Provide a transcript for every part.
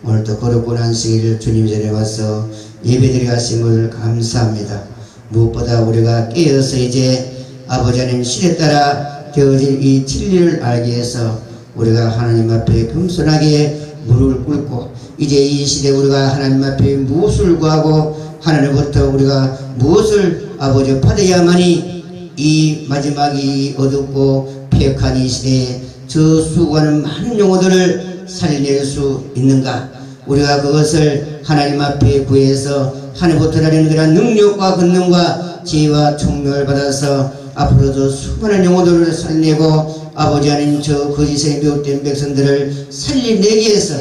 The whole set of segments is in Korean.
오늘도 거룩한 안식일 주님 전에 와서 예배드려 하심을 감사합니다. 무엇보다 우리가 깨어서 이제 아버지 하나님 실에 따라 되어질 이 진리를 알기 위해서 우리가 하나님 앞에 겸손하게 무릎을 꿇고 이제 이 시대 우리가 하나님 앞에 무엇을 구하고 하나님부터 우리가 무엇을 아버지 받아야만이 이 마지막이 어둡고 폐역한 이 시대에 저 수고하는 많은 영혼들을 살려낼 수 있는가? 우리가 그것을 하나님 앞에 구해서 하늘부터 나는 그런 능력과 권능과 지혜와 총명을 받아서 앞으로도 수많은 영혼들을 살려내고 아버지 하나님 저 거짓에 미혹된 백성들을 살려내기 위해서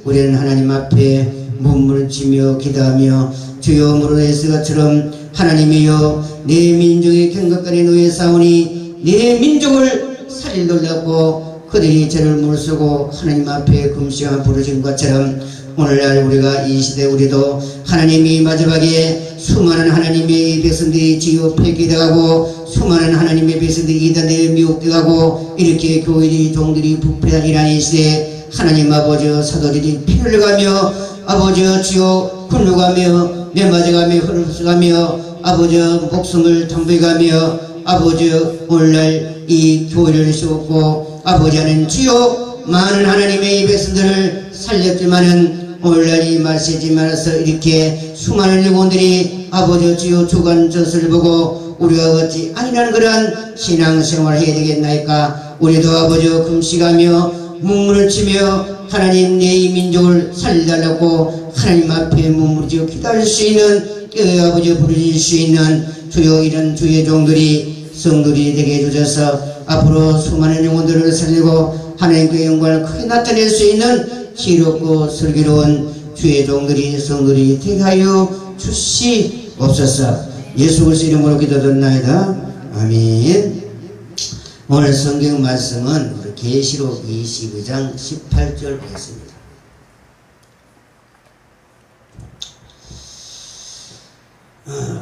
우리는 하나님 앞에 몸을 치며 기도하며 주여 무릇 것처럼 하나님이여 내 민족의 경각간에 놓여 싸우니 내 민족을 살리려고 그들이 죄를 물쓰고 하나님 앞에 금시와 부르신 것처럼 오늘날 우리가 이 시대 우리도 하나님이 마지막에 수많은 하나님의 백성들이 지옥 폐기되가고 수많은 하나님의 백성들이 이단에 미혹되가고 이렇게 교회들이 종들이 부패한 이라는 시대에 하나님 아버지 사도들이 피를 가며 아버지 주여 굴러가며 매맞아가며 흐르가며 아버지 목숨을 담보해가며 아버지 오늘날 이 교회를 세웠고 아버지 하는 주여 많은 하나님의 백성들을 살렸지만은 오늘날 이 말세지 말아서 이렇게 수많은 영혼들이 아버지 주여 주관 젖을 보고 우리가 어찌 아니라는 그러한 신앙생활을 해야 되겠나이까. 우리도 아버지 금식하며 문문을 치며 하나님 내 이 민족을 살려달라고 하나님 앞에 문무리지어 기다릴 수 있는 아버지 부르실 수 있는 주여 이런 주의 종들이 성들이 되게 해주셔서 앞으로 수많은 영혼들을 살리고 하나님께 영광을 크게 나타낼 수 있는 지혜롭고 슬기로운 주의 종들이 성들이 되게 하여 주시옵소서. 예수 그리스도 이름으로 기도드립나이다. 아멘. 오늘 성경 말씀은 우리 계시록 22장 18절 보겠습니다.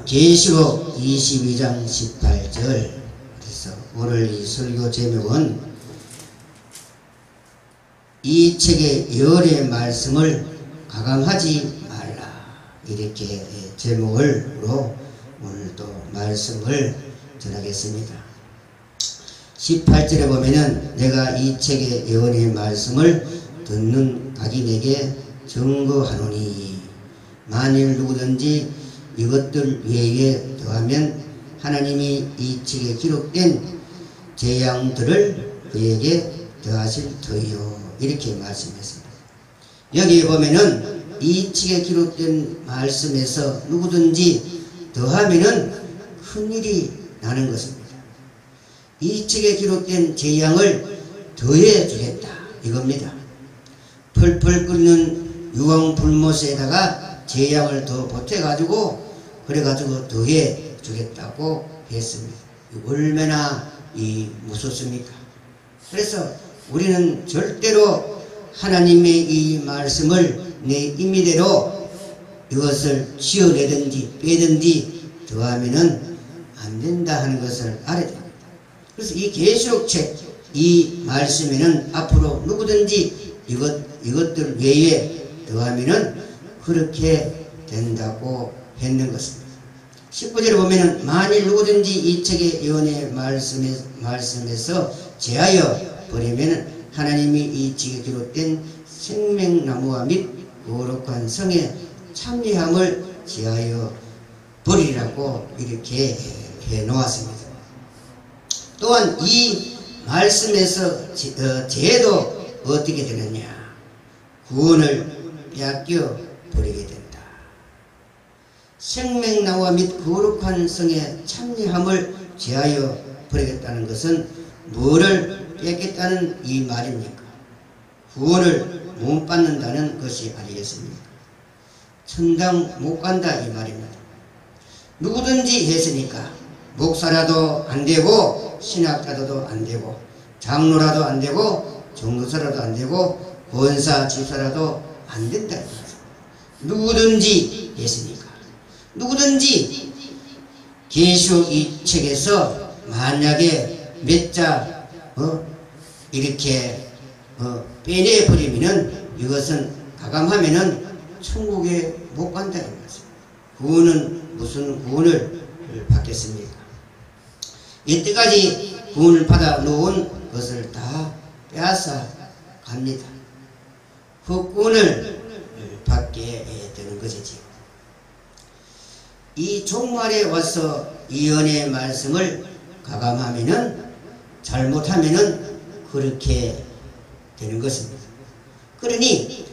계시록 22장 18절. 그래서 오늘 이 설교 제목은 이 책의 예언의 말씀을 가감하지 말라, 이렇게 제목으로 오늘도 말씀을 전하겠습니다. 18절에 보면은 내가 이 책의 예언의 말씀을 듣는 각인에게 증거하노니 만일 누구든지 이것들 외에 더하면 하나님이 이 책에 기록된 재앙들을 그에게 더하실 터이요, 이렇게 말씀했습니다. 여기에 보면은 이 책에 기록된 말씀에서 누구든지 더하면은 큰일이 나는 것입니다. 이 책에 기록된 재앙을 더해 주겠다 이겁니다. 펄펄 끓는 유황불못에다가 재앙을 더 보태가지고 그래가지고 더해 주겠다고 했습니다. 얼마나 무섭습니까? 그래서 우리는 절대로 하나님의 이 말씀을 내 임의대로 이것을 지어내든지 빼든지 더하면은 안 된다 하는 것을 알아야 됩니다. 그래서 이 계시록 책, 이 말씀에는 앞으로 누구든지 이것들 외에 더하면은 그렇게 된다고 했는 것입니다. 19절에 보면은 만일 누구든지 이 책의 예언의 말씀에서 제하여 버리면 하나님이 이 책에 기록된 생명나무와 및 거룩한 성의 참여함을 제하여 버리라고 이렇게 해 놓았습니다. 또한 이 말씀에서 죄도 어떻게 되느냐, 구원을 빼앗겨 버리게 된다. 생명나무와 및 거룩한 성의 참여함을 제하여 버리겠다는 것은 뭐를 뺏겠다는 이 말입니까? 구원을 못 받는다는 것이 아니겠습니까? 천당 못 간다 이 말입니다. 누구든지 했으니까 목사라도 안 되고 신학자도 안 되고 장로라도 안 되고 정교사라도 안 되고 권사 집사라도 안 된다. 누구든지 했으니까. 누구든지 계시록 이 책에서 만약에 몇 자 이렇게 빼내버리면은 이것은 가감하면은 천국에 못 간다 이 말씀. 구원은 무슨 구원을 받겠습니까? 이때까지 구원을 받아 놓은 것을 다 빼앗아 갑니다. 그 구원을 받게 되는 것이지. 이 종말에 와서 이 은혜의 말씀을 가감하면은, 잘못하면은 그렇게 되는 것입니다. 그러니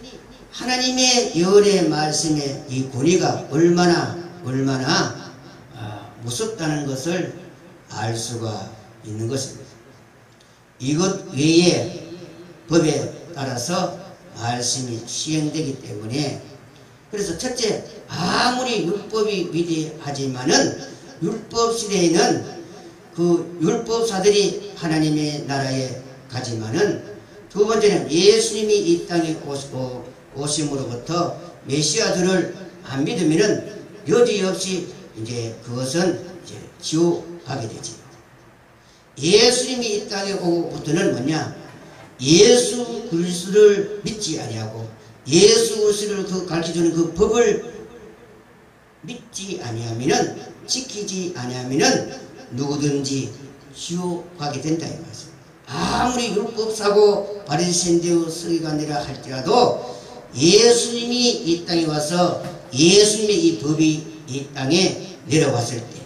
하나님의 은혜의 말씀의 이 권위가 얼마나 무섭다는 것을 알 수가 있는 것입니다. 이것 외에 법에 따라서 말씀이 시행되기 때문에, 그래서 첫째, 아무리 율법이 위대하지만은 율법 시대에는 그 율법사들이 하나님의 나라에 가지만은, 두 번째는 예수님이 이 땅에 오심으로부터 메시아들을 안 믿으면은 여지없이 이제 그것은 이제 지옥 가게 되지. 예수님이 이 땅에 오고부터는 뭐냐? 예수 그리스도를 믿지 아니하고 예수 그리스도를 그 가르쳐주는 그 법을 믿지 아니하면은, 지키지 아니하면은 누구든지 지옥 가게 된다 이 말씀. 아무리 율법사고 바리새인되어 서기관이라 할지라도 예수님이 이 땅에 와서 예수님의 이 법이 이 땅에 내려왔을 때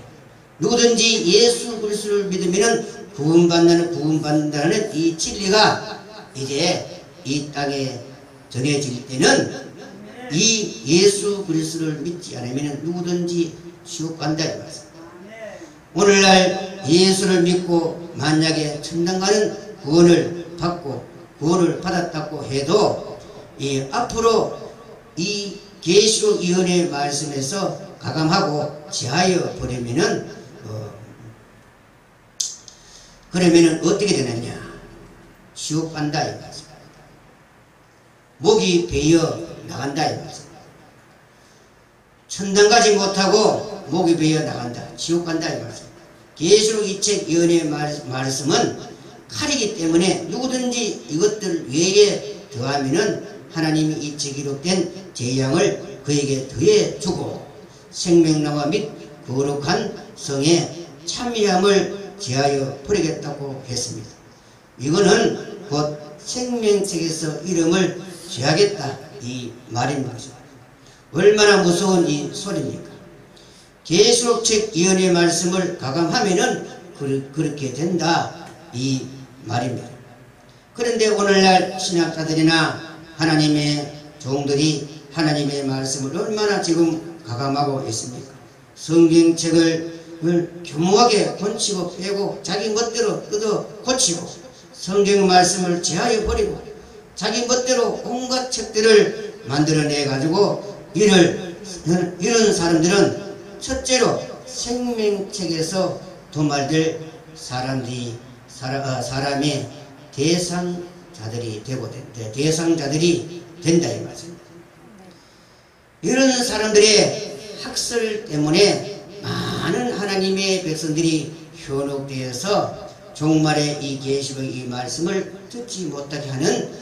누구든지 예수 그리스도를 믿으면은 구원받는다는 이 진리가 이제 이 땅에 전해질 때는 이 예수 그리스도를 믿지 않으면 누구든지 지옥 간다 이 말씀. 오늘날 예수를 믿고 만약에 천당 가는 구원을 받고 구원을 받았다고 해도 앞으로 이 계시록 예언의 말씀에서 가감하고 제하여 버리면은 그러면은 어떻게 되느냐? 지옥 간다 이 말씀. 목이 베어 나간다 이 말씀. 천당 가지 못하고 목이 베어 나간다. 지옥 간다 이 말씀. 계시록 이 책 예언의 말씀은 칼이기 때문에 누구든지 이것들 외에 더하면은 하나님이 이 책 기록된 재앙을 그에게 더해 주고 생명나와 및 거룩한 성에 참여함을 제하여 버리겠다고 했습니다. 이거는 곧 생명책에서 이름을 제하겠다 이 말입니다. 얼마나 무서운 이 소리입니까? 계시록 책 예언의 말씀을 가감하면은 그렇게 된다 이 말입니다. 그런데 오늘날 신학자들이나 하나님의 종들이 하나님의 말씀을 얼마나 지금 가감하고 있습니까? 성경책을 교묘하게 건치고 빼고 자기 멋대로 뜯어 고치고 성경 말씀을 제하여 버리고 자기 멋대로 온갖 책들을 만들어내 가지고 이런 사람들은 첫째로 생명책에서 도말될 사람의 대상자들이 되고 대상자들이 된다 이 말입니다. 이런 사람들의 학설 때문에 많은 하나님의 백성들이 현혹되어서 종말의 이 계시록 이 말씀을 듣지 못하게 하는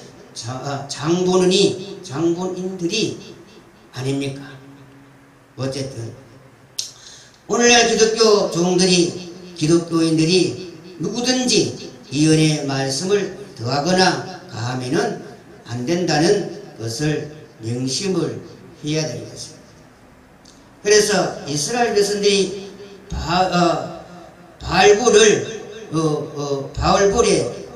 장본인들이 아닙니까? 어쨌든 오늘날 기독교 종들이 기독교인들이 누구든지 이 은혜의 말씀을 더하거나 가하면은 안 된다는 것을 명심을 해야 되는 것입니다. 그래서 이스라엘 백성들이 바알볼에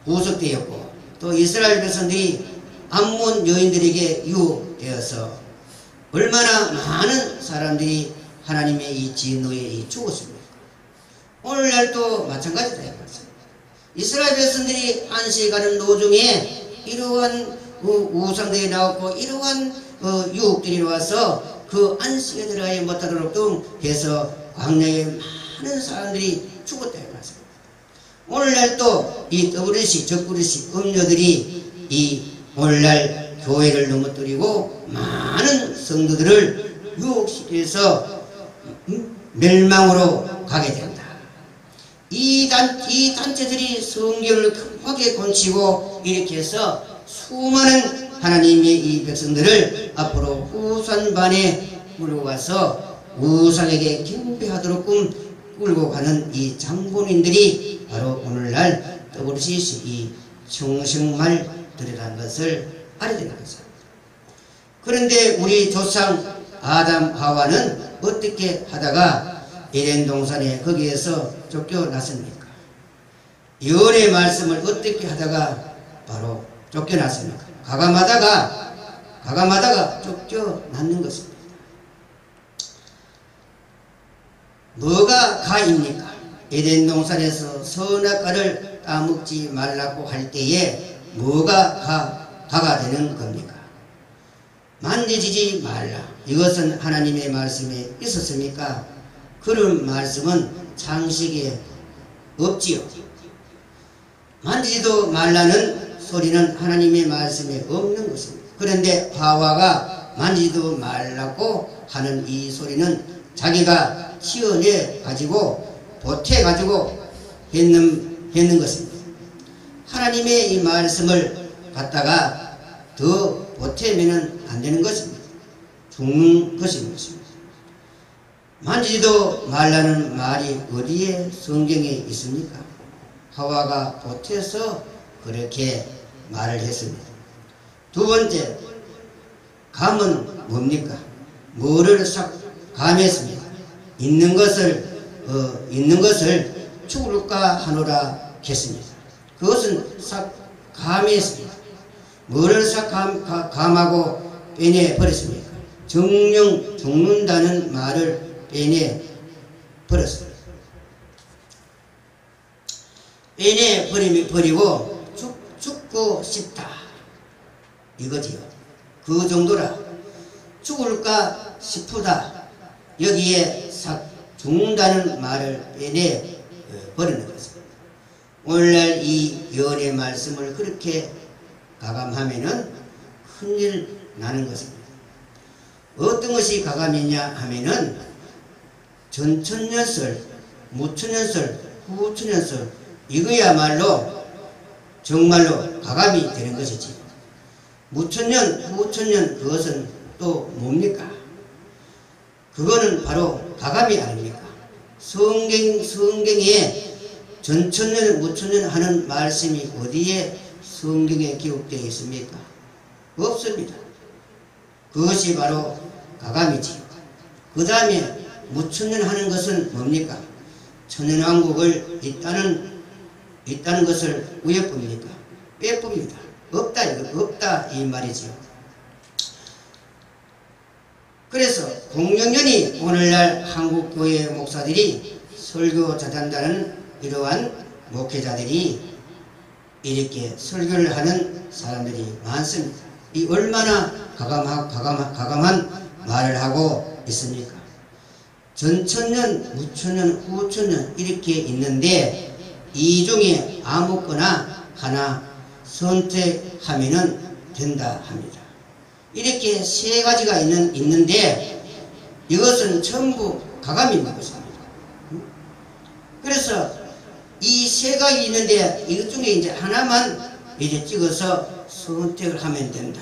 부속되었고 또 이스라엘 백성들이 암몬 여인들에게 유혹되어서 얼마나 많은 사람들이 하나님의 이 진노에 죽었습니다. 오늘날도 마찬가지다. 이스라엘 백성들이 안식에 가는 도중에 이러한 우상들이 나왔고 이러한 유혹들이 나와서 그 안식에 들어가지 못하도록 해서 광야에 많은 사람들이 죽었다. 오늘날 또 이 떠그릇이 적그릇이 음녀들이 이 오늘날 교회를 넘어뜨리고 많은 성도들을 유혹시켜서 멸망으로 가게 된다. 이 단체들이 성경을 급하게 건치고 이렇게 해서 수많은 하나님의 이 백성들을 앞으로 후손반에 물어가서 우상에게 경배하도록 끌고 가는 이 장본인들이 바로 오늘날 WCC 이 청승말들이라는 것을 알아야 되는 것입니다. 그런데 우리 조상 아담 하와는 어떻게 하다가 에덴 동산에 거기에서 쫓겨났습니까? 예언의 말씀을 어떻게 하다가 바로 쫓겨났습니까? 가감하다가 쫓겨났는 것입니다. 뭐가 가입니까? 에덴 동산에서 선악과를 따먹지 말라고 할 때에 뭐가 가가 되는 겁니까? 만지지 말라. 이것은 하나님의 말씀에 있었습니까? 그런 말씀은 창세기에 없지요. 만지지도 말라는 소리는 하나님의 말씀에 없는 것입니다. 그런데 하와가 만지지도 말라고 하는 이 소리는 자기가 치어내 가지고 보태 가지고 했는 것입니다. 하나님의 이 말씀을 갖다가 더 보태면 안 되는 것입니다. 죽는 것입니다. 만지지도 말라는 말이 어디에 성경에 있습니까? 하와가 보태서 그렇게 말을 했습니다. 두 번째, 감은 뭡니까? 뭐를 싹 감했습니까? 있는 것을 죽을까 하노라 했습니다. 그것은 싹 감했습니다. 뭐를 싹 감하고 빼내 버렸습니까? 정령 죽는다는 말을 빼내 버렸습니다. 빼내 버리고 죽고 싶다 이거지요. 그 정도라. 죽을까 싶다. 여기에 싹 죽는다는 말을 빼내 버리는 것입니다. 오늘날 이 예언의 말씀을 그렇게 가감하면은 큰일 나는 것입니다. 어떤 것이 가감이냐 하면은 전천년설, 무천년설, 후천년설 이거야말로 정말로 가감이 되는 것이지. 무천년, 후천년 그것은 또 뭡니까? 그거는 바로 가감이 아닙니까? 성경에 전천년, 무천년 하는 말씀이 어디에 성경에 기록되어 있습니까? 없습니다. 그것이 바로 가감이지. 그 다음에 무천년 하는 것은 뭡니까? 천년왕국을 있다는 것을 왜 봅니까? 빼봅니다. 없다 이거 없다 이 말이지요. 그래서 공영년이 오늘날 한국교회 목사들이 설교 잘한다는 이러한 목회자들이 이렇게 설교를 하는 사람들이 많습니다. 이 얼마나 가감한 말을 하고 있습니까? 전천년, 무천년, 후천년 이렇게 있는데 이 중에 아무거나 하나 선택하면 된다 합니다. 이렇게 세 가지가 있는데 이것은 전부 가감이 있는 것입니다. 그래서 이 세 가지 있는데 이 중에 이제 하나만 이제 찍어서 선택을 하면 된다.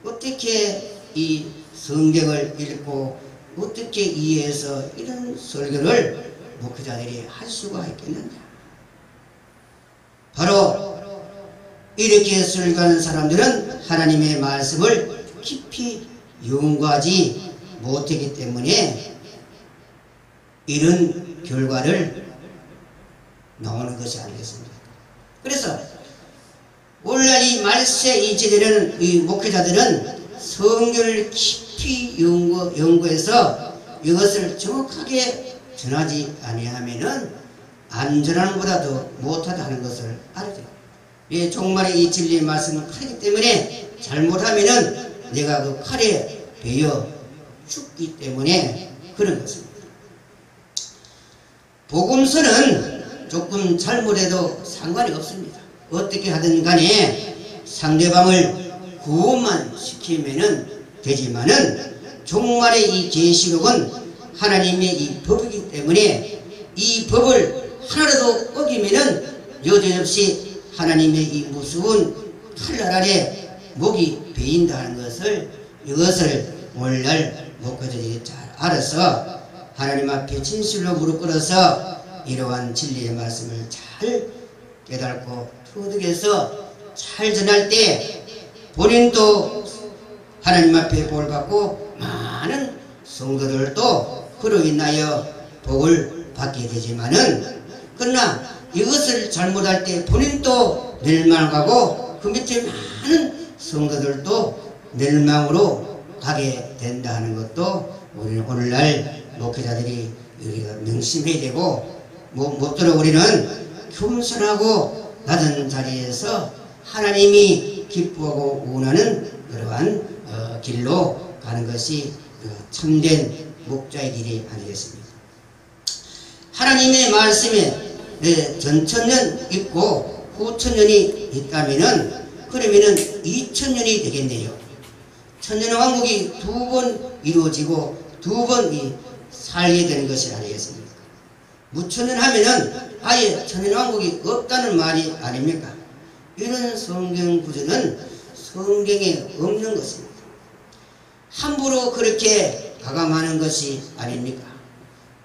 어떻게 이 성경을 읽고 어떻게 이해해서 이런 설교를 목회자들이 할 수가 있겠느냐. 바로 이렇게 설교하는 사람들은 하나님의 말씀을 깊이 연구하지 못했기 때문에 이런 결과를 나오는 것이 아니겠습니까? 그래서 오늘날 이 말세 이제되는 이 목회자들은 성경을 깊이 연구해서 이것을 정확하게 전하지 아니하면은 안전한 것보다도 못하다는 것을 알죠. 이 종말의 이 진리의 말씀은 칼이기 때문에 잘못하면은 내가 그 칼에 베어 죽기 때문에 그런 것입니다. 복음서는 조금 잘못해도 상관이 없습니다. 어떻게 하든 간에 상대방을 구원만 시키면은 되지만은 종말의 이 계시록은 하나님의 이 법이기 때문에 이 법을 하나라도 어기면은 여지없이 하나님의 이 무서운 칼날 아래 목이 베인다는 것을, 이것을 오늘날 목회자들이 잘 알아서 하나님 앞에 진실로 무릎 꿇어서 이러한 진리의 말씀을 잘 깨닫고 터득해서 잘 전할 때 본인도 하나님 앞에 복을 받고 많은 성도들도 그로 인하여 복을 받게 되지만은, 그러나 이것을 잘못할 때 본인도 멸망하고 그 밑에 많은 성도들도 멸망으로 가게 된다 하는 것도 우리는 오늘날 목회자들이 우리가 명심해야 되고, 무엇보다 우리는 겸손하고 낮은 자리에서 하나님이 기뻐하고 원하는 그러한 길로 가는 것이 참된 목자의 길이 아니겠습니까? 하나님의 말씀에 전천년 있고 후천년이 있다면은, 그러면은 2000년이 되겠네요. 천년왕국이 두 번 이루어지고 두 번 살게 되는 것이 아니겠습니까? 무천년 하면은 아예 천년왕국이 없다는 말이 아닙니까? 이런 성경 구조는 성경에 없는 것입니다. 함부로 그렇게 가감하는 것이 아닙니까?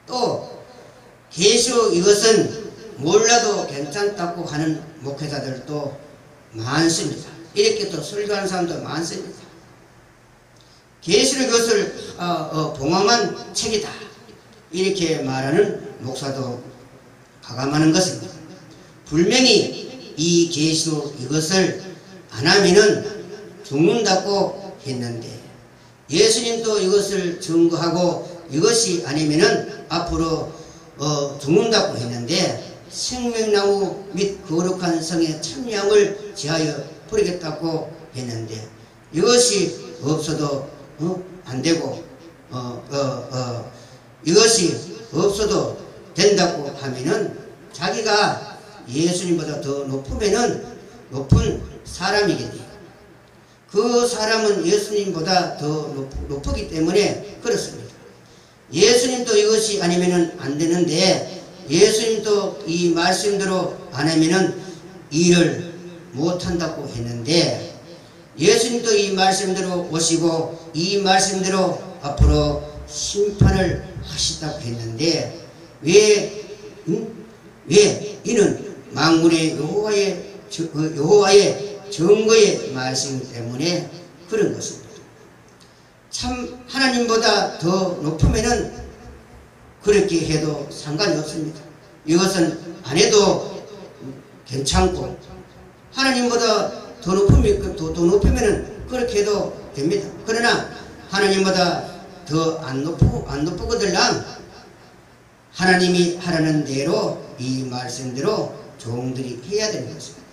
또 계시록 이것은 몰라도 괜찮다고 하는 목회자들도 많습니다. 이렇게 또 설교하는 사람도 많습니다. 계시록 이것을 봉함한 책이다 이렇게 말하는 목사도 가감하는 것입니다. 분명히 이 계시록 이것을 안 하면은 죽는다고 했는데, 예수님도 이것을 증거하고 이것이 아니면은 앞으로 죽는다고 했는데, 생명나무 및 거룩한 성의 참여함을 지하여 버리겠다고 했는데, 이것이 없어도 안 되고 이것이 없어도 된다고 하면은 자기가 예수님보다 더 높은 사람이겠네요. 그 사람은 예수님보다 더 높기 때문에 그렇습니다. 예수님도 이것이 아니면은 안 되는데, 예수님도 이 말씀대로 안 하면은 일을 못 한다고 했는데, 예수님도 이 말씀대로 오시고 이 말씀대로 앞으로 심판을 하시다고 했는데, 왜 이는 만군의 여호와의 증거의 말씀 때문에 그런 것입니다. 참 하나님보다 더 높으면은 그렇게 해도 상관이 없습니다. 이것은 안 해도 괜찮고, 하나님보다 더 높으면은 그렇게 해도 됩니다. 그러나 하나님보다 더 안 높거들랑 하나님이 하라는 대로 이 말씀대로 종들이 해야 되는 것입니다.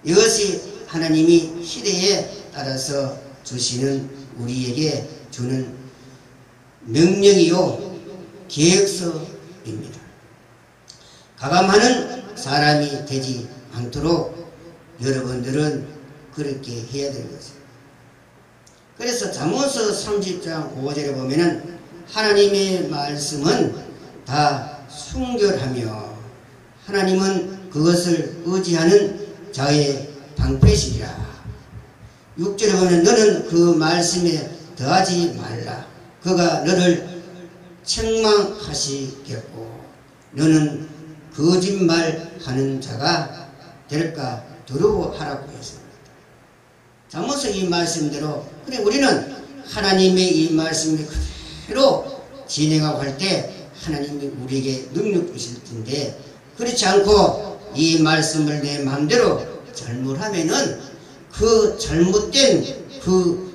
이것이 하나님이 시대에 따라서 주시는, 우리에게 주는 명령이요 계획서입니다. 가감하는 사람이 되지 않도록 여러분들은 그렇게 해야 되는 것입니다. 그래서 잠언서 30장 5절에 보면은 하나님의 말씀은 다 순결하며 하나님은 그것을 의지하는 자의 방패시리라. 6절에 보면 너는 그 말씀에 더하지 말라. 그가 너를 책망하시겠고 너는 거짓말하는 자가 될까 두려워하라고 했습니다. 잠언서 이 말씀대로, 그래 우리는 하나님의 이 말씀을 그대로 진행하고 할 때 하나님이 우리에게 능력 주실 텐데, 그렇지 않고 이 말씀을 내 마음대로 잘못하면은 그 잘못된 그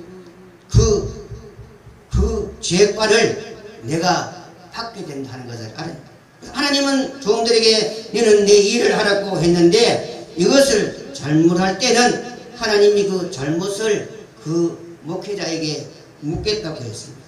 죄과를 내가 받게 된다는 것을 알아요. 하나님은 종들에게 너는 내 일을 하라고 했는데, 이것을 잘못할 때는 하나님이 그 잘못을 그 목회자에게 묻겠다고 했습니다.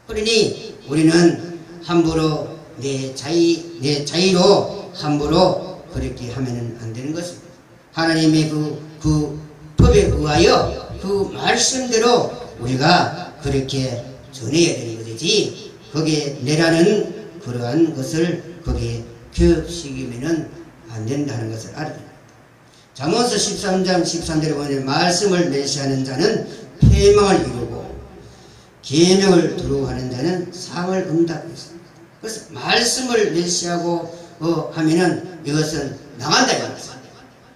그러니 우리는 함부로 내 자의로 함부로 그렇게 하면 안 되는 것입니다. 하나님의 그 법에 의하여 그 말씀대로 우리가 그렇게 전해야 되는 것이지, 거기에 내라는 그러한 것을 거기에 교육시키면은 안 된다는 것을 알아야 됩니다. 잠언서 13장 13절에 보면 말씀을 멸시하는 자는 패망을 이루고 계명을 두려워하는 자는 상을 얻는다고 했습니다. 그래서 말씀을 멸시하고 하면은 이것은 망한다 이거죠.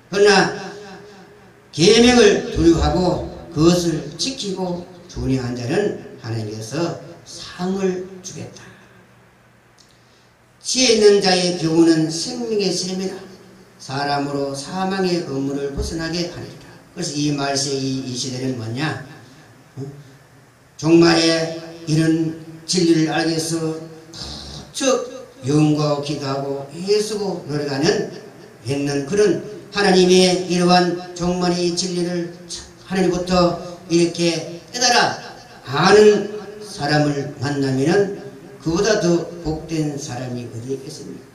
그러나 계명을 두려워하고 그것을 지키고 준행한 자는 하나님께서 상을 주겠다. 지혜 있는 자의 교훈은 생명의 샘이라 사람으로 사망의 의무를 벗어나게 하리라. 그래서 이 말세의 이 시대는 뭐냐? 종말에 이런 진리를 알기 위해서 부쩍 연구하고 기도하고 애쓰고 노력하는 있는 그런 하나님의 이러한 종말의 진리를 하나님부터 이렇게 깨달아 아는 사람을 만나면은 그보다 더 복된 사람이 어디 있겠습니까?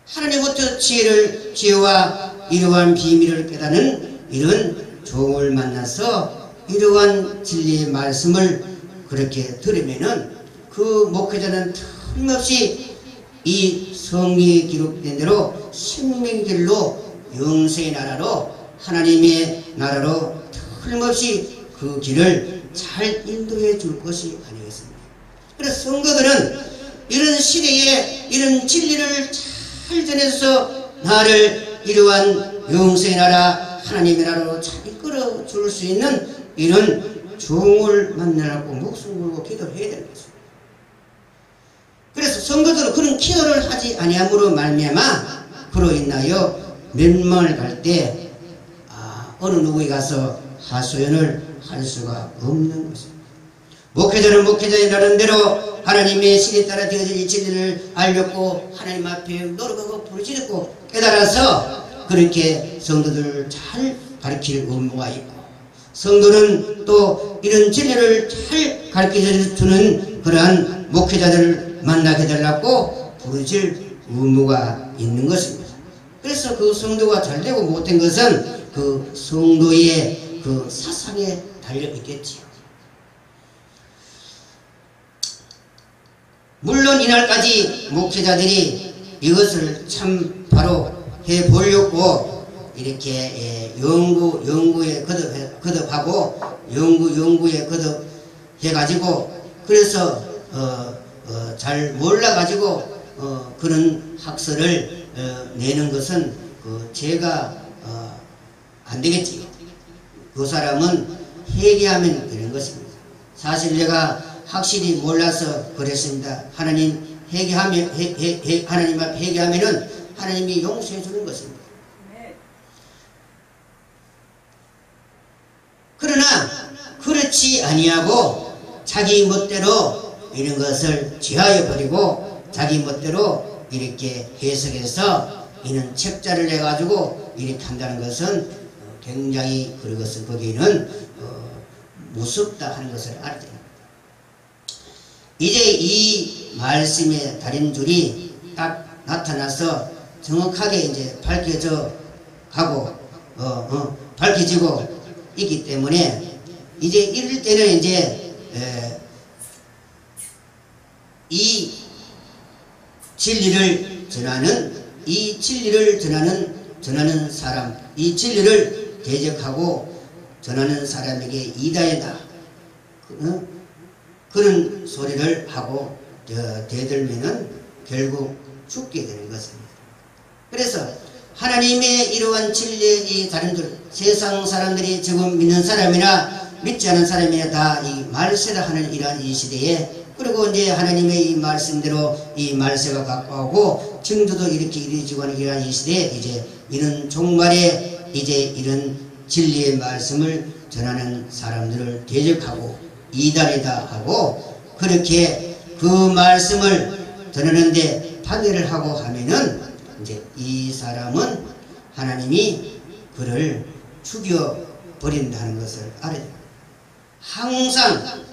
하나님부터 지혜와 이러한 비밀을 깨닫는 이런 종을 만나서 이러한 진리의 말씀을 그렇게 들으면은 그 목회자는 틀림없이 이 성경에 기록된 대로 생명길로 영생의 나라로 하나님의 나라로 틀림없이 그 길을 잘 인도해 줄 것이 아니겠습니까? 그래서 성도들은 이런 시대에 이런 진리를 잘 전해서 나를 이러한 영생의 나라 하나님의 나라로 잘 이끌어 줄 수 있는 이런 종을 만나라고 목숨 걸고 기도를 해야 되는 것입니다. 그래서 성도들은 그런 기도를 하지 아니함으로 말미암아 그로 인하여 멸망을 갈 때 어느 누구에 가서 하소연을 할 수가 없는 것입니다. 목회자는 목회자의 나름대로 하나님의 신에 따라 되어질 이 진리를 알렸고 하나님 앞에 노력하고 부르짖고 깨달아서 그렇게 성도들을 잘 가르칠 의무가 있고 성도는 또 이런 진리를 잘 가르쳐주는 그러한 목회자들을 만나게 되려고 부르질 의무가 있는 것입니다. 그래서 그 성도가 잘되고 못된 것은 그 성도의 그 사상에 달려 있겠지요. 물론 이날까지 목회자들이 이것을 참 바로 해 보려고 이렇게 연구에 거듭하고 연구에 거듭해가지고 그래서 잘 몰라가지고 그런 학설을 내는 것은 제가 안 되겠지. 그 사람은 회개하면 되는 것입니다. 사실 내가 확실히 몰라서 그랬습니다. 하나님 회개하면 하나님 앞에 회개하면은 하나님이 용서해 주는 것입니다. 그러나 그렇지 아니하고 자기 멋대로 이런 것을 지하여 버리고 자기 멋대로 이렇게 해석해서 이는 책자를 내 가지고 이렇게 한다는 것은 굉장히 그것은 거기는 무섭다 하는 것을 알아야 됩니다. 이제 이 말씀의 달인 줄이 딱 나타나서 정확하게 이제 밝혀져 가고 밝혀지고 있기 때문에 이제 이럴 때는 이제 이 진리를 전하는 사람, 이 진리를 대적하고 전하는 사람에게 이단이다 그런 소리를 하고 대들면은 결국 죽게 되는 것입니다. 그래서 하나님의 이러한 진리의 이 사람들, 세상 사람들이 지금 믿는 사람이나 믿지 않은 사람이나 다 이 말세다 하는 이러한 이 시대에 그리고 이제 하나님의 이 말씀대로 이 말세가 가까우고 증조도 이렇게 이루어지고 하는 이러한 이 시대에 이제 이런 종말에 이제 이런 진리의 말씀을 전하는 사람들을 대적하고 이단이다 하고 그렇게 그 말씀을 전하는데 반대를 하고 하면은 이제 이 사람은 하나님이 그를 죽여버린다는 것을 알아야 됩니다. 항상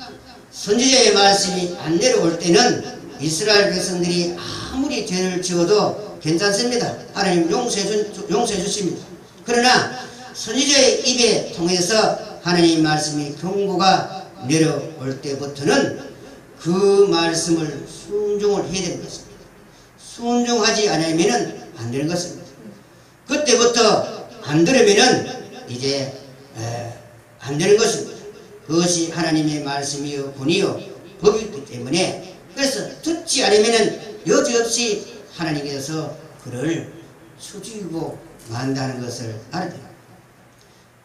선지자의 말씀이 안 내려올 때는 이스라엘 백성들이 아무리 죄를 지어도 괜찮습니다. 하나님 용서해 주십니다. 그러나 선지자의 입에 통해서 하나님 말씀이 경고가 내려올 때부터는 그 말씀을 순종을 해야 되는 것입니다. 순종하지 않으면 안 되는 것입니다. 그때부터 안 들으면은 이제 안 되는 것입니다. 그것이 하나님의 말씀이요 권위요 법이기 때문에, 그래서 듣지 않으면은 여지없이 하나님께서 그를 쳐죽이고 만다는 것을 알아야 됩니다.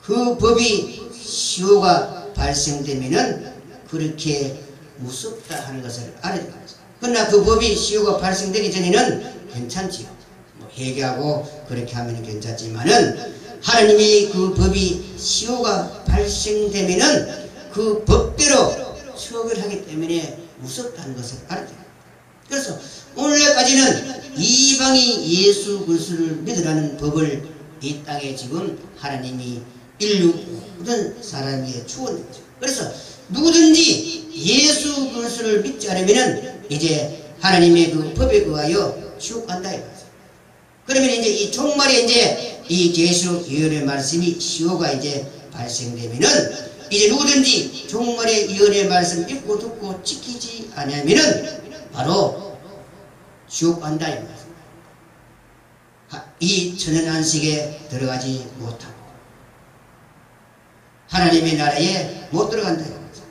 그 법이 시효가 발생되면은 그렇게 무섭다 하는 것을 알아야 됩니다. 그러나 그 법이 시효가 발생되기 전에는 괜찮지요. 뭐 회개하고 그렇게 하면 괜찮지만은, 하나님이 그 법이 시효가 발생되면은 그 법대로 처벌하기 때문에 무섭다는 것을 알아야 됩니다. 그래서 오늘날까지는 이방이 예수 그리스도를 믿으라는 법을 이 땅에 지금 하나님이 인류 모든 사람에게 주었는 거죠. 그래서 누구든지 예수 그리스도를 믿지 않으면은 이제 하나님의 그 법에 의하여 지옥 간다 이거죠. 그러면 이제 이 종말에 이제 이 계시록 예언의 말씀이 시효가 이제 발생되면은 이제 누구든지 종말의 예언의 말씀 읽고 듣고 지키지 않으면은 바로 지옥 간다 이 말씀. 이 천연안식에 들어가지 못하고 하나님의 나라에 못 들어간다 이 말씀.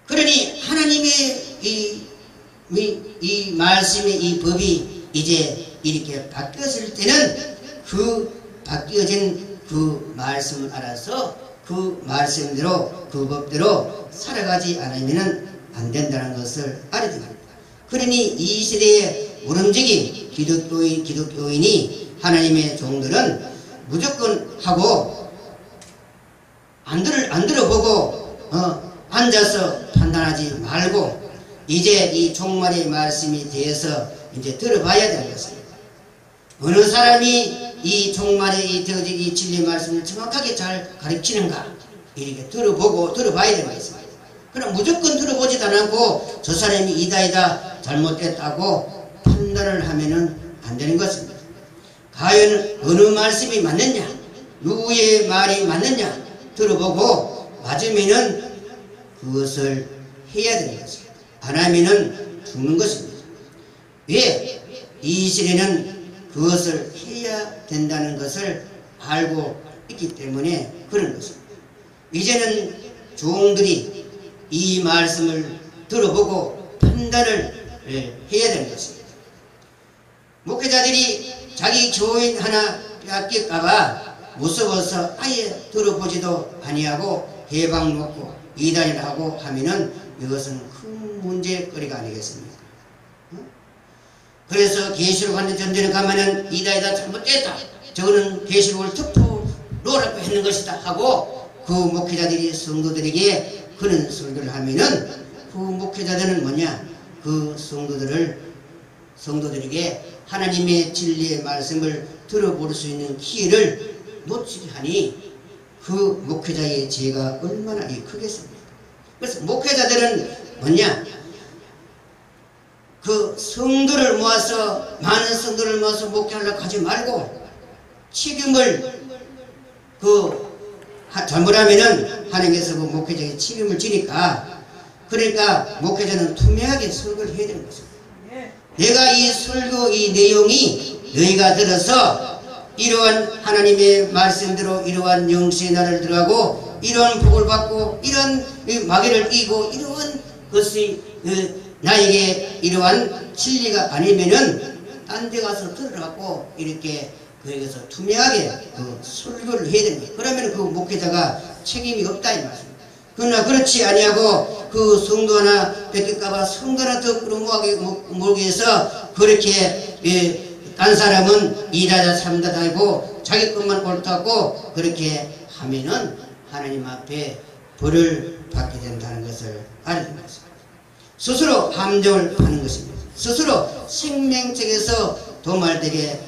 그러니 하나님의 이 말씀의 이 법이 이제 이렇게 바뀌었을 때는 그 바뀌어진 그 말씀을 알아서 그 말씀대로 그 법대로 살아가지 않으면 안 된다는 것을 알아야 됩니다. 그러니 이 시대에 오른적인 기독교인이 하나님의 종들은 무조건 하고 안 들어보고 앉아서 판단하지 말고 이제 이 종말의 말씀에 대해서 이제 들어봐야 되는 것입니다. 어느 사람이 이 종말의 이 진리의 말씀을 정확하게 잘 가르치는가 이렇게 들어보고 들어봐야 되는 것입니다. 그럼 무조건 들어보지도 않고 저 사람이 이다 잘못됐다고 판단을 하면은 안 되는 것입니다. 과연 어느 말씀이 맞느냐, 누구의 말이 맞느냐 들어보고 맞으면은 그것을 해야 되는 것입니다. 안 하면은 죽는 것입니다. 왜? 이 시대는 그것을 해야 된다는 것을 알고 있기 때문에 그런 것입니다. 이제는 종들이 이 말씀을 들어보고 판단을 해야 되는 것입니다. 목회자들이 자기 교인 하나 빼앗길까봐 무서워서 아예 들어보지도 아니하고 해방 놓고 이단이라 하고 하면은 이것은 큰 문제거리가 아니겠습니까? 그래서 계시록 하는 전전에 가면은 이다 잘못됐다, 저거는 계시록을 특포로라고 했는 것이다 하고 그 목회자들이 성도들에게 그런 설교를 하면은 그 목회자들은 뭐냐, 그 성도들에게 하나님의 진리의 말씀을 들어볼 수 있는 기회를 놓치게 하니 그 목회자의 죄가 얼마나 크겠습니까? 그래서 목회자들은 뭐냐, 그 성도를 모아서 많은 성도를 모아서 목회하려고 하지 말고 책임을 잘못하면은 하나님께서 그 목회자에게 책임을 지니까, 그러니까 목회자는 투명하게 설교를 해야 되는 것입니다. 내가 이 설교 이 내용이 너희가 들어서 이러한 하나님의 말씀대로 이러한 영생의 날을 들어가고 이러한 복을 받고 이러한 마귀를 이기고 이러한 것이 나에게 이러한 진리가 아니면은 딴 데 가서 들으라고 이렇게 거기서 투명하게 그 설교를 해야 됩니다. 그러면 그 목회자가 책임이 없다 이 말씀입니다. 그러나 그렇지 아니하고 그 성도 하나 뺏길까봐 성도 하나 더 끌어모으게 몰기 위해서 그렇게 딴 사람은 이다다 삼다다 하고 자기 것만 옳다고 그렇게 하면은 하나님 앞에 벌을 받게 된다는 것을 알아야 됩니다. 스스로 함정을 파는 것입니다. 스스로 생명책에서 도말되는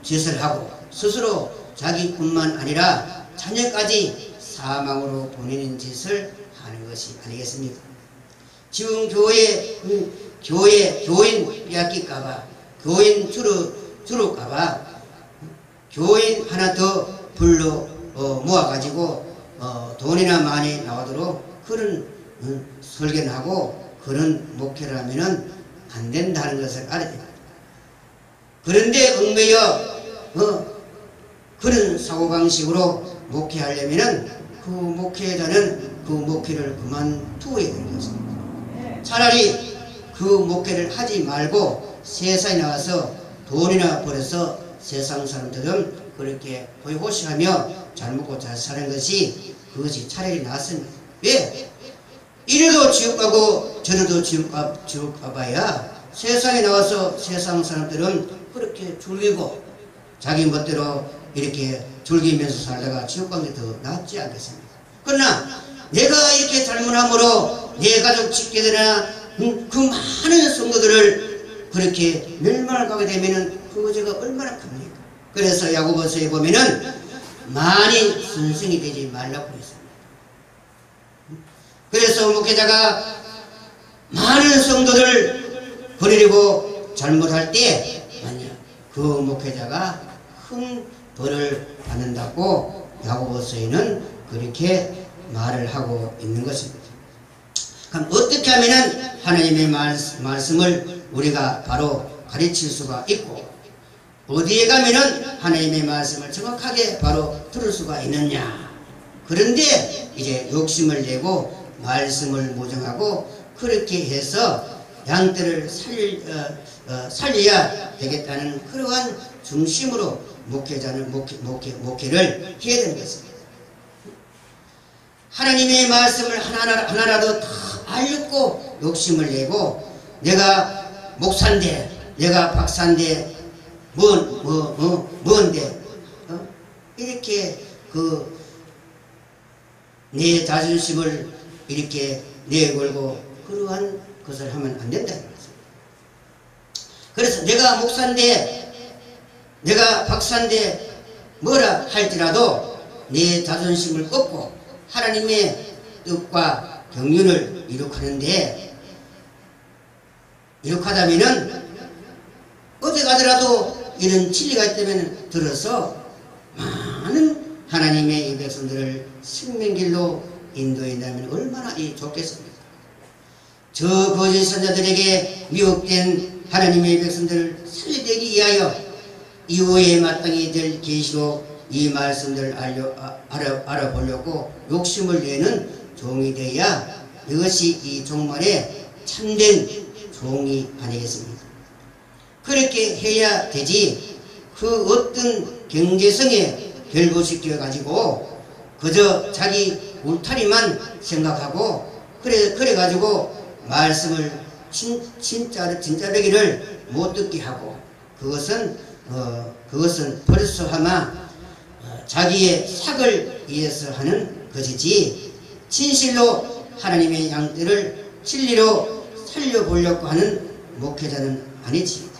짓을 하고 스스로 자기뿐만 아니라 자녀까지 사망으로 보내는 짓을 하는 것이 아니겠습니까? 지금 교인 빼앗길까봐, 교인 줄을까봐 교인 하나 더 불러 모아가지고 돈이나 많이 나오도록 그런 설교를 하고 그런 목회를 하면은 안 된다는 것을 알아야 됩니다. 그런데 얽매여 그런 사고방식으로 목회하려면은 그 목회자는 그 목회를 그만두어야 되는 것입니다. 차라리 그 목회를 하지 말고 세상에 나가서 돈이나 벌어서 세상 사람들은 그렇게 호의호식하며 잘 먹고 잘 사는 것이 그것이 차라리 낫습니다. 왜? 이래도 지옥 가고 저래도 지옥 가봐야 세상에 나와서 세상 사람들은 그렇게 즐기고 자기 멋대로 이렇게 즐기면서 살다가 지옥 가는 게 더 낫지 않겠습니까? 그러나 내가 이렇게 잘못함으로 내 가족 직계들이나 그 많은 성도들을 그렇게 멸망을 가게 되면은 그 죄가 얼마나 큽니까? 그래서 야고보서에 보면은 많이 선생이 되지 말라고 했습니다. 그래서 목회자가 많은 성도들을 버리려고 잘못할 때 그 목회자가 큰 벌을 받는다고 야고보서에는 그렇게 말을 하고 있는 것입니다. 그럼 어떻게 하면은 하나님의 말씀을 우리가 바로 가르칠 수가 있고 어디에 가면은 하나님의 말씀을 정확하게 바로 들을 수가 있느냐? 그런데 이제 욕심을 내고 말씀을 모정하고 그렇게 해서 양떼를 살려야 되겠다는 그러한 중심으로 목회자는 목회를 해야 되는 것입니다. 하나님의 말씀을 하나라도 다 알고 욕심을 내고 내가 목사인데 내가 박사인데 뭔데 이렇게 내 자존심을 이렇게 내걸고 그러한 것을 하면 안 된다는 거죠. 그래서 내가 목사인데 내가 박사인데 뭐라 할지라도 내 자존심을 꺾고 하나님의 뜻과 경륜을 이룩하는데 이룩하다면은 어디 가더라도 이런 진리가 있다면 들어서 많은 하나님의 이 백성들을 생명길로 인도한다면 얼마나 좋겠습니까? 저 거짓 선자들에게 미혹된 하나님의 백성들을 살리되기 위하여 이후에 마땅히 될 계시로 이 말씀들을 알아보려고 욕심을 내는 종이 되어야 이것이 이 종말에 참된 종이 아니겠습니까? 그렇게 해야 되지 그 어떤 경제성에 결부시켜 가지고 그저 자기 울타리만 생각하고 그래 가지고 말씀을 진짜 배기를 못 듣게 하고 그것은 벌써 아마 자기의 삭을 위해서 하는 것이지 진실로 하나님의 양떼를 진리로 살려보려고 하는 목회자는 아니지.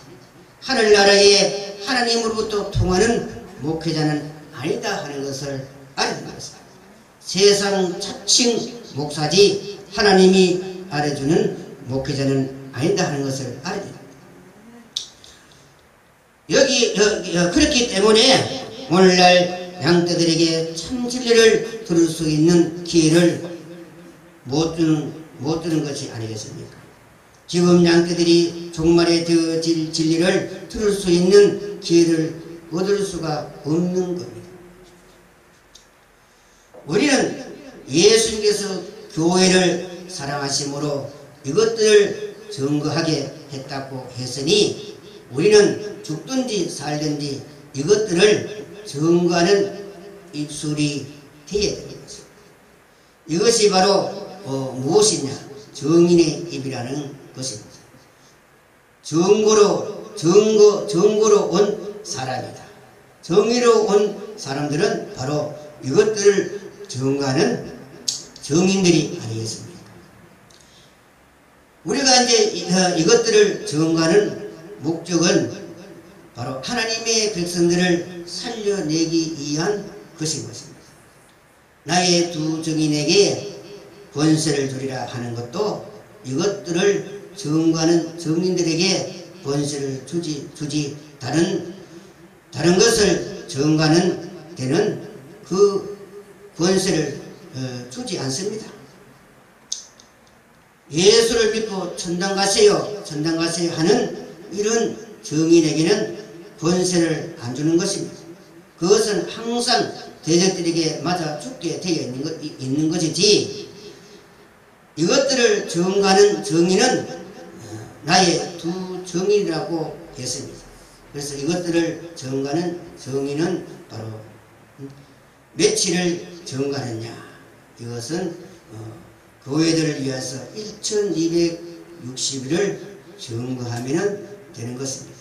하늘나라에 하나님으로부터 통하는 목회자는 아니다 하는 것을 알아야 합니다. 세상 자칭 목사지 하나님이 알아주는 목회자는 아니다 하는 것을 알아야 됩니다. 그렇기 때문에 오늘날 양떼들에게 참 진리를 들을 수 있는 기회를 못 주는 것이 아니겠습니까? 지금 양떼들이 종말의 그 진리를 들을 수 있는 기회를 얻을 수가 없는 겁니다. 우리는 예수님께서 교회를 사랑하심으로 이것들을 증거하게 했다고 했으니 우리는 죽든지 살든지 이것들을 증거하는 입술이 되어야 됩니다. 이것이 바로 무엇이냐? 정인의 입이라는 것입니다. 정고로 온 사람이다. 정의로 온 사람들은 바로 이것들을 증거하는 정인들이 아니겠습니까? 우리가 이제 이것들을 증거하는 목적은 바로 하나님의 백성들을 살려내기 위한 것인 것입니다. 나의 두 정인에게 권세를 주리라 하는 것도 이것들을 증거하는 정인들에게 권세를 주지 다른 것을 증거하는 데는 그 권세를 주지 않습니다. 예수를 믿고 천당 가세요 하는 이런 정인에게는 권세를 안 주는 것입니다. 그것은 항상 대적들에게 맞아 죽게 되어 있는 것이지, 이것들을 정하는 정의는 나의 두 정의라고 했습니다. 그래서 이것들을 정하는 정의는 바로 며칠을 정하느냐, 이것은 교회들을 위해서 1260일을 정거하면 되는 것입니다.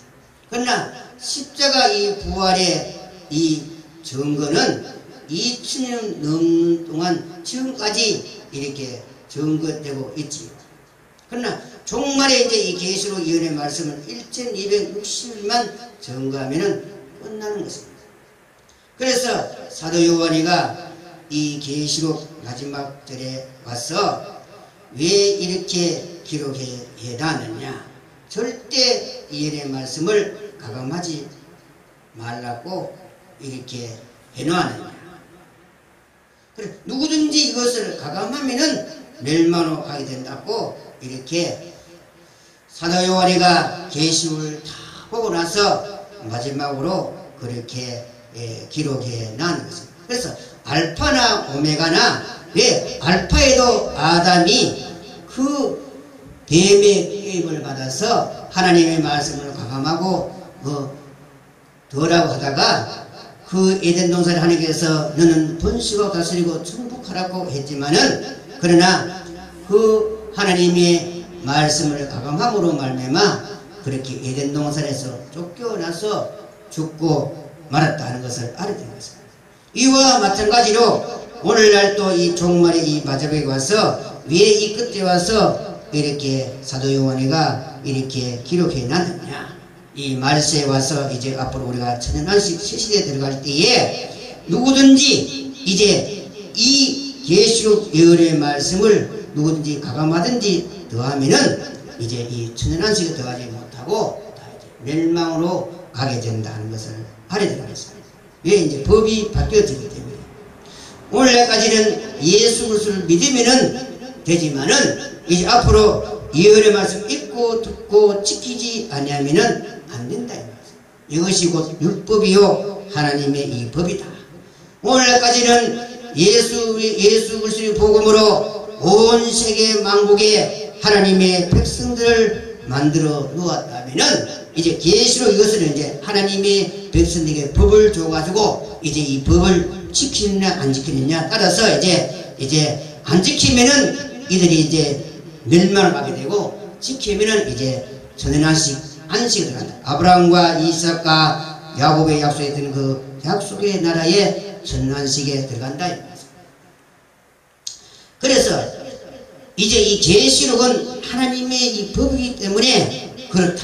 그러나 십자가 이 부활의 이 정거는 2000년 넘는 동안 지금까지 이렇게 정거되고 있지요. 그러나 종말에 이제 이 계시록 예언의 말씀은 1260일만 정거하면 끝나는 것입니다. 그래서 사도 요한이가 이 계시록 마지막 절에 와서 왜 이렇게 기록해 놨느냐, 절대 예언의 말씀을 가감하지 말라고 이렇게 해놓았느냐. 그래, 누구든지 이것을 가감하면은 멸망으로 가게 된다고 이렇게 사도 요한이가 계시록을 다 보고 나서 마지막으로 그렇게 기록해 놨는 것입니다. 그래서 알파나 오메가나, 왜 알파에도 아담이 그 뱀의 게임을 받아서 하나님의 말씀을 가감하고 더라고 하다가 그 에덴 동산에 하나님께서 너는 번식하고 다스리고 충복하라고 했지만은, 그러나 그 하나님의 말씀을 가감함으로 말미암아 그렇게 에덴 동산에서 쫓겨나서 죽고 말았다는 것을 알아야 되는 것입니다. 이와 마찬가지로 오늘날 또 이 종말의 이 마지막에 와서 왜 이 끝에 와서 이렇게 사도 요한이가 이렇게 기록해 놨느냐, 이 말세에 와서 이제 앞으로 우리가 천년안식 시시대에 들어갈 때에 누구든지 이제 이 계시록 예언의 말씀을 누구든지 가감하든지 더하면은 이제 이 천년안식에 더하지 못하고 다 이제 멸망으로 가게 된다는 것을 알아야 되겠습니다. 왜? 이제 법이 바뀌어지기 때문에. 오늘날까지는 예수 그리스도를 믿으면은 되지만은 이제 앞으로 예언의 말씀 읽고 듣고 지키지 아니하면은 안 된다 이 말씀. 이것이 곧 율법이요 하나님의 이 법이다. 오늘날까지는 예수 그리스도의 복음으로 온 세계 만국에 하나님의 백성들을 만들어 놓았다면은 이제 계시로 이것을 이제 하나님의 백성에게 법을 줘가지고 이제 이 법을 지키느냐 안 지키느냐 따라서 이제 안 지키면은 이들이 이제 멸망을 하게 되고, 지키면은 이제 천년안식에 들어간다. 아브라함과 이삭과 야곱의 약속에 드는 그 약속의 나라에 천년안식에 들어간다. 그래서 이제 이 계시록은 하나님의 이 법이기 때문에 그렇다.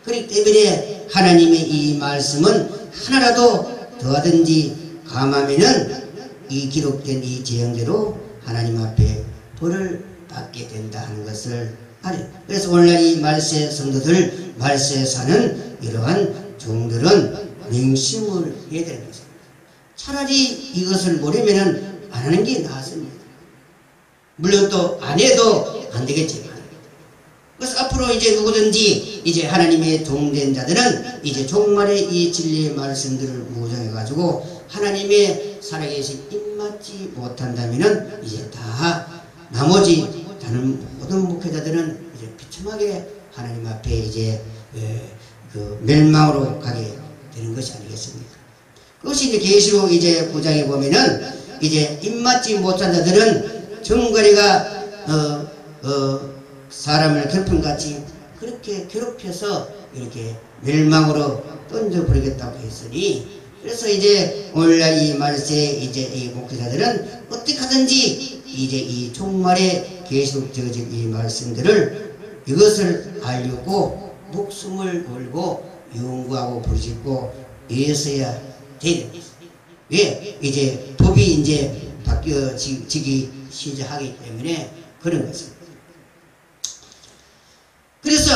그렇기 때문에 하나님의 이 말씀은 하나라도 더하든지 감하면은 이 기록된 이 재앙대로 하나님 앞에 벌을 받게 된다 하는 것을 알아요. 그래서 오늘날 이 말세 성도들, 말세에 사는 이러한 종들은 명심을 해야 되는 것입니다. 차라리 이것을 모르면은 안 하는 게 나았습니다. 물론 또 안 해도 안 되겠지만. 그래서 앞으로 이제 누구든지 이제 하나님의 종된 자들은 이제 종말의 이 진리의 말씀들을 무장해가지고 하나님의 살아계신 입맞지 못한다면은 이제 다 나머지 다른 모든 목회자들은 이제 비참하게 하나님 앞에 이제 그 멸망으로 가게 되는 것이 아니겠습니까? 그것이 이제 계시록 이제 9장에 보면은 이제 입맞지 못한 자들은 정거리가 사람을 괴롭힘같이 그렇게 괴롭혀서 이렇게 멸망으로 던져버리겠다고 했으니, 그래서 이제 오늘날 이 말세 이제 이 목회자들은 어떻게 하든지 이제 이 종말에 계시록 되어진 이 말씀들을 이것을 알려고 목숨을 걸고 연구하고 부르짖고 애써야 되는 것입니다. 왜? 이제 법이 이제 바뀌어지기 시작하기 때문에 그런 것입니다. 그래서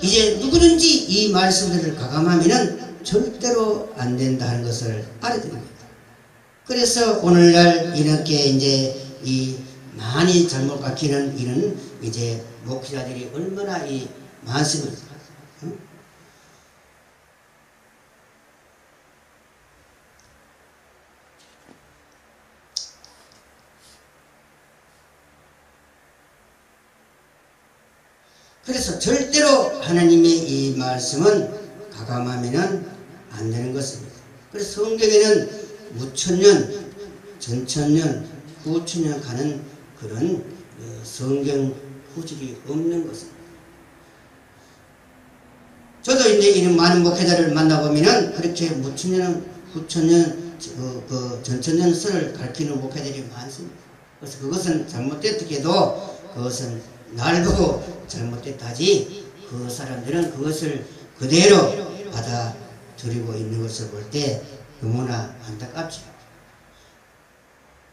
이제 누구든지 이 말씀들을 가감하면은 절대로 안 된다 하는 것을 알아야 됩니다. 그래서 오늘날 이렇게 이제 이 많이 잘못 가르치는 이런 이제 목회자들이 얼마나 이 많습니까? 그래서 절대로 하나님의 이 말씀은 가감하면은 안 되는 것입니다. 그래서 성경에는 무천년, 전천년, 후천년 가는 그런 성경 후질이 없는 것입니다. 저도 이제 이런 많은 목회자를 만나보면은 그렇게 무천년, 후천년, 전천년 설을 가르치는 목회자들이 많습니다. 그래서 그것은 잘못됐게도 그것은 날 보고 잘못됐다지 그 사람들은 그것을 그대로 받아들이고 있는 것을 볼 때 너무나 안타깝죠.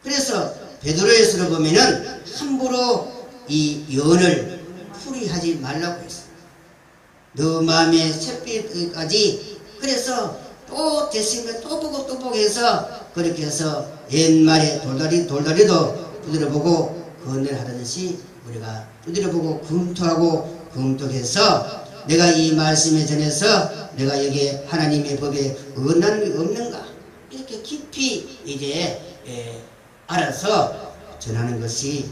그래서 베드로에서 보면은 함부로 이 연을 풀이하지 말라고 했어요. 너 마음의 샛빛까지. 그래서 또 됐으니까 또 보고 해서 그렇게 해서 옛말에 돌다리도 두드려보고 건넬하듯이 우리가 두드려보고 검토해서 내가 이 말씀에 전해서 내가 여기에 하나님의 법에 어긋남이 없는가 이렇게 깊이 이제 알아서 전하는 것이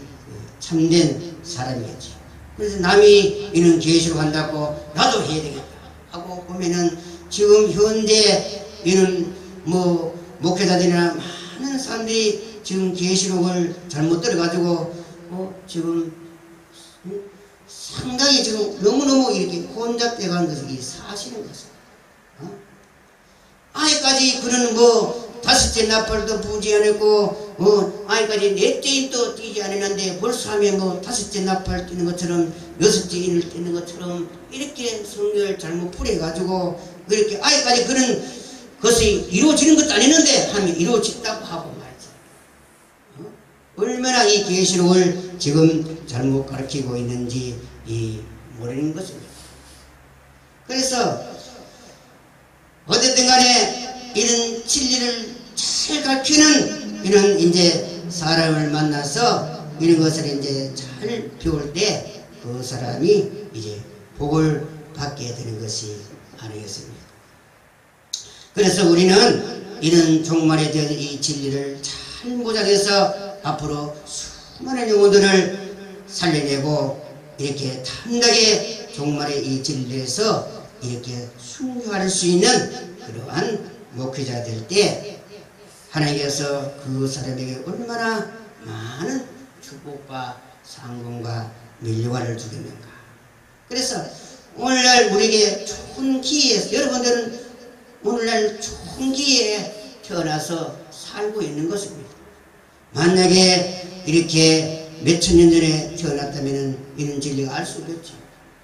참된 사람이겠지. 그래서 남이 이는 계시록 한다고 나도 해야 되겠다 하고 보면은 지금 현재 이는 뭐 목회자들이나 많은 사람들이 지금 계시록을 잘못 들어가지고 지금 상당히 지금 너무너무 이렇게 혼잡돼 가는 것이 사실인 것입니다. 아이까지 그런 다섯째 나팔도 부지 않았고 아이까지 넷째 또 뛰지 않았는데 벌써 하면 다섯째 나팔 뛰는 것처럼 여섯째 인을 뛰는 것처럼 이렇게 성경을 잘못 풀어가지고 그렇게 아이까지 그런 것이 이루어지는 것도 아니는데 하면 이루어진다고 하고 말이죠. 얼마나 이 계시록을 지금 잘못 가르치고 있는지 모르는 것입니다. 그래서 어쨌든 간에 이런 진리를 잘 가르치는 이런 이제 사람을 만나서 이런 것을 이제 잘 배울 때 그 사람이 이제 복을 받게 되는 것이 아니겠습니까? 그래서 우리는 이런 종말에 대한 이 진리를 잘 모작해서 앞으로 수많은 영혼들을 살려내고 이렇게 탐나게 종말의 이 진리에서 이렇게 순교할 수 있는 그러한 목회자 될 때 하나님께서 그 사람에게 얼마나 많은 축복과 상공과 밀려관을 주겠는가. 그래서 오늘날 우리에게 좋은 기회에 여러분들은 오늘날 좋은 기회에 태어나서 살고 있는 것입니다. 만약에 이렇게 몇천 년 전에 태어났다면 이런 진리가 알 수 없겠죠.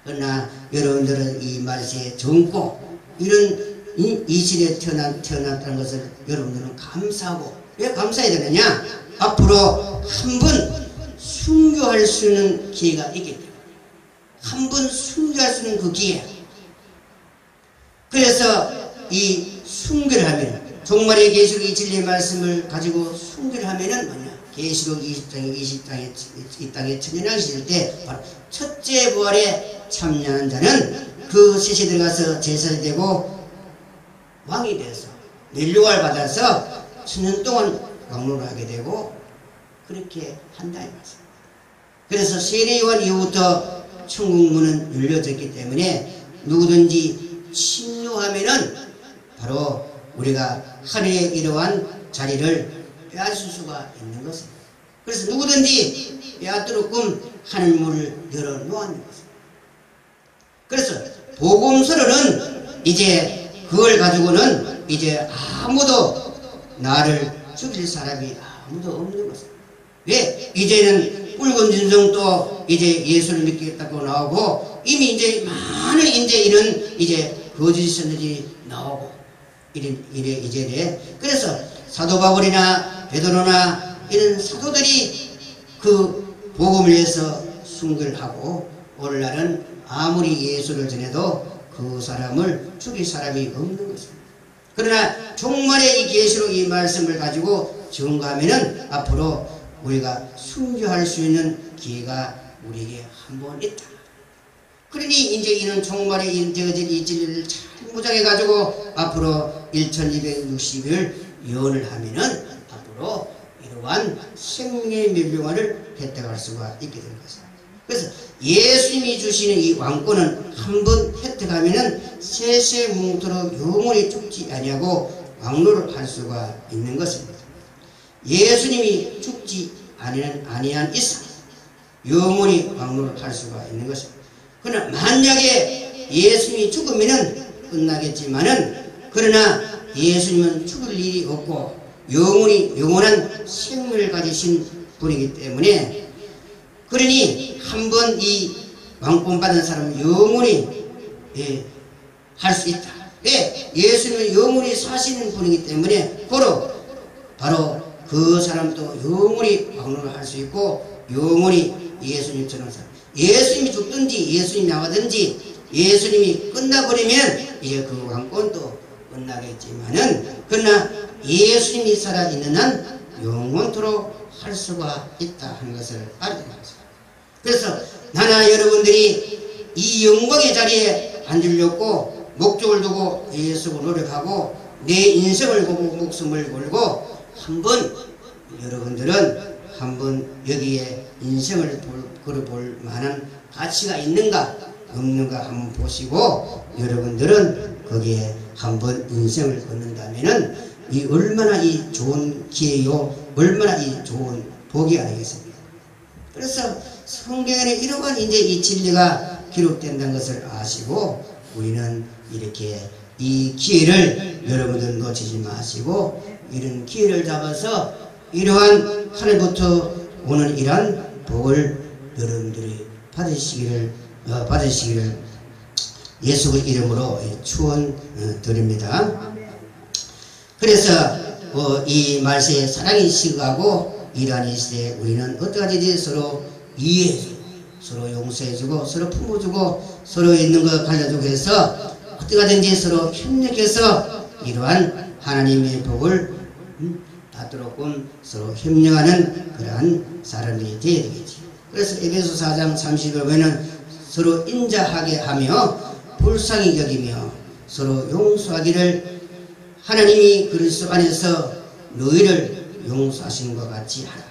그러나 여러분들은 이 말세에 젊고 이런 이 시대에 태어났다는 것을 여러분들은 감사하고 왜 감사해야 되느냐? 앞으로 한 번 순교할 수 있는 기회가 있기 때문에 한 번 순교할 수 있는 그 기회. 그래서 이 순교를 하면 종말의 계시록 이 진리의 말씀을 가지고 순교를 하면은 뭐냐? 계시록 20장에 이 땅에 천년왕실 때 바로 첫째 부활에 참여하는 자는 그 셋이 들어가서 제사를 되고 왕이 돼서 멸류관을 받아서 천년 동안 왕노를 하게 되고 그렇게 한다 이 말씀. 그래서 세례요한 이후부터 천국문은 열려졌기 때문에 누구든지 침노하면은 바로 우리가 하늘의 이러한 자리를 빼앗을 수가 있는 것입니다. 그래서 누구든지 빼앗도록끔 하늘문을 열어놓았는 것입니다. 그래서 복음서로는 이제 그걸 가지고는 이제 아무도 나를 죽일 사람이 아무도 없는 것입니다. 왜? 이제는 붉은 진성도 이제 예수를 믿겠다고 나오고 이미 이제 많은 이런 이제 거짓선들이 나오고 이래. 그래서 사도 바울이나 베드로나 이런 사도들이 그 복음을 위해서 순교를 하고 오늘날은 아무리 예수를 전해도 그 사람을 죽일 사람이 없는 것입니다. 그러나 종말의 이 계시록 이 말씀을 가지고 증거하면은 앞으로 우리가 순교할 수 있는 기회가 우리에게 한 번 있다. 그러니 이제 이는 종말에 인되어진 이 진리를 잘 무장해 가지고 앞으로 1260일 예언을 하면은 앞으로 이러한 생명의 멸류관을 획득할 수가 있게 되는 것입니다. 그래서 예수님이 주시는 이 왕권은 한번 획득하면은 세세무토록 영원히 죽지 아니하고 왕노를 할 수가 있는 것입니다. 예수님이 죽지 아니한 이상 영원히 왕노를 할 수가 있는 것입니다. 그러나 만약에 예수님이 죽으면은 끝나겠지만은, 그러나 예수님은 죽을 일이 없고 영원한 생명을 가지신 분이기 때문에, 그러니 한번 이 왕권 받은 사람은 영원히 할 수 있다. 왜? 예수님은 영원히 사시는 분이기 때문에 바로 그 사람도 영원히 왕노를 할 수 있고 영원히 예수님처럼 살아. 예수님이 죽든지 예수님이 나가든지 예수님이 끝나버리면 이제 그 왕권도 끝나겠지만은, 그러나 예수님이 살아있는 한 영원토록 할 수가 있다 하는 것을 알게 됩니다. 그래서 나나 여러분들이 이 영광의 자리에 앉으려고 목적을 두고 예수를 노력하고 내 인생을 보고 목숨을 걸고 여러분들은 한번 여기에 인생을 걸어볼 만한 가치가 있는가 없는가 한번 보시고, 여러분들은 거기에 한번 인생을 걷는다면은 이 얼마나 이 좋은 기회요, 얼마나 이 좋은 복이 아니겠습니까? 그래서 성경에는 이러한 이제 이 진리가 기록된다는 것을 아시고, 우리는 이렇게 이 기회를 여러분들 놓치지 마시고 이런 기회를 잡아서 이러한 하늘부터 오는 이러한 복을 여러분들이 받으시기를 예수 이름으로 축원드립니다. 그래서 이 말세에 사랑이 시그하고 이러한 이 시대에 우리는 어떡하든지 서로 이해해주고 서로 용서해주고 서로 품어주고 서로 있는 거 갈려주고 해서 어떡하든지 서로 협력해서 이러한 하나님의 복을 받도록 서로 협력하는 그러한 사람들이 되어야 되겠지. 그래서 에베소 4장 30절 보면 서로 인자하게 하며 불쌍히 여기며 서로 용서하기를 하나님이 그리스도 안에서 너희를 용서하신 것 같이 하라.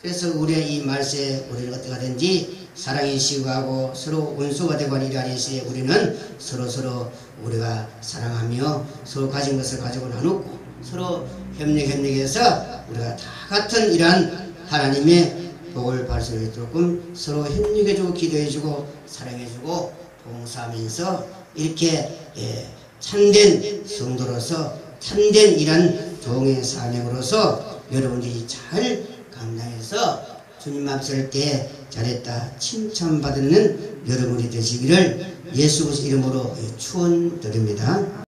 그래서 우리의 이 말세에 우리는 어떻게 하든지 사랑이 시구하고 서로 원수가 되고 하는 이러한 시대에 우리는 서로 우리가 사랑하며 서로 가진 것을 가지고 나누고 서로 협력해서 우리가 다 같은 이러한 하나님의 복을 받을 수 있도록 서로 협력해주고 기도해주고 사랑해주고 봉사하면서 이렇게 참된 성도로서 참된 이러한 종의 사명으로서 여러분들이 잘 감당해서 주님 앞설 때 잘했다 칭찬받는 여러분이 되시기를 예수 그리스도 이름으로 축원드립니다.